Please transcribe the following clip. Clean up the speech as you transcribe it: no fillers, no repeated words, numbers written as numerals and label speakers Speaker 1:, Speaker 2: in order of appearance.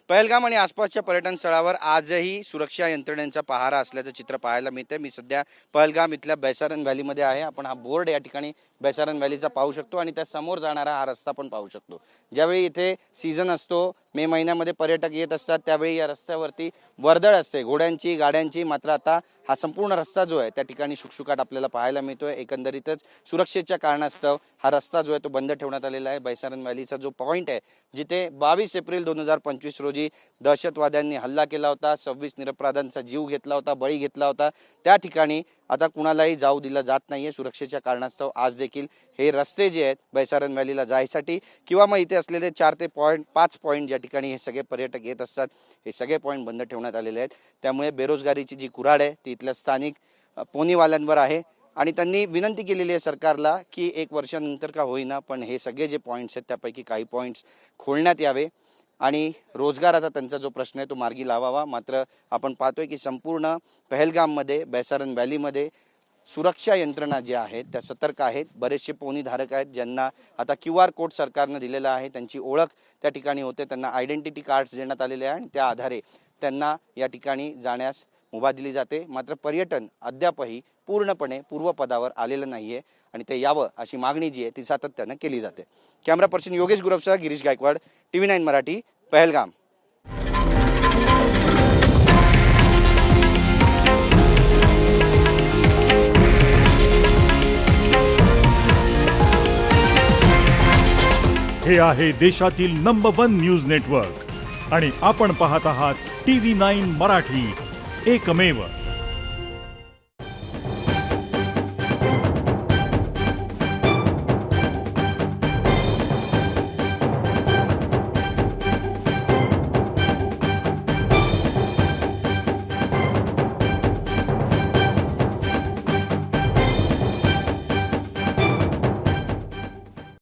Speaker 1: पहलगाम आणि आसपासच्या पर्यटन स्थळावर आजही सुरक्षा यंत्रणेचा पहारा असल्याचं चित्र पाहायला मिळते। मी सध्या पहलगाम इथल्या बैसारन व्हॅलीमध्ये आहे। आपण हा बोर्ड या ठिकाणी बैसारन व्हॅलीचा पाहू शकतो आणि त्या समोर जाणारा हा रस्ता पण पाहू शकतो। ज्यावेळी इथे सीझन असतो, मे महिन्यामध्ये पर्यटक येत असतात, त्यावेळी या रस्त्यावरती वर्दळ असते घोड्यांची, गाड्यांची। मात्र आता हा संपूर्ण रस्ता जो आहे त्या ठिकाणी शुकशुकाट आपल्याला पाहायला मिळतोय। एकंदरीतच सुरक्षेच्या कारणास्तव हा रस्ता जो आहे तो बंद ठेवण्यात आलेला आहे। बैसारन व्हॅलीचा जो पॉइंट आहे, जिथे 22 एप्रिल 2025 रोजी दहशतवाद्यांनी हल्ला केला होता, 26 निरपराधांचा जीव घेतला होता, बळी घेतला होता, त्या ठिकाणी आता कुणालाही जाऊ दिलं जात नाहीये सुरक्षेच्या कारणास्तव। आज देखील हे रस्ते जे आहेत बैसारन व्हॅलीला जायसाठी किंवा मग इथे असलेले 4 ते 5 पॉइंट ज्या ठिकाणी हे सगळे पर्यटक येत असतात, हे सगळे पॉइंट बंद ठेवण्यात आलेले आहेत। त्यामुळे बेरोजगारीची जी कुऱ्हाड आहे ती इथल्या स्थानिक पोनीवाल्यांवर आहे आणि त्यांनी विनंती केलेली आहे सरकारला की 1 वर्षानंतर का होईना पण हे सगळे जे पॉइंट्स आहेत त्यापैकी काही पॉइंट्स खोलण्यात यावे आणि रोजगाराचा त्यांचा जो प्रश्न आहे तो मार्गी लावावा। मात्र आपण पाहतोय की संपूर्ण पहलगाममध्ये, बैसारन व्हॅलीमध्ये सुरक्षा यंत्रणा ज्या आहेत त्या सतर्क आहेत। बरेचसे पोनी धारक आहेत ज्यांना आता QR कोड सरकारने दिलेला आहे, त्यांची ओळख त्या ठिकाणी होते, त्यांना आयडेंटिटी कार्ड्स देण्यात आलेले आहे आणि त्या आधारे त्यांना या ठिकाणी जाण्यास मुभा दिली जाते। मात्र पर्यटन अद्यापही पूर्णपणे पूर्वपदावर आलेलं नाहीये आणि ते यावं अशी मागणी जी आहे ती सातत्याने केली जाते। कॅमेरा पर्सन योगेश गुरवसह गिरीश गायकवाड, TV9 मराठी, पहलगाम।
Speaker 2: हे आहे देशातील नंबर 1 न्यूज नेटवर्क आणि आपण पाहत आहात TV9 मराठी, एकमेव।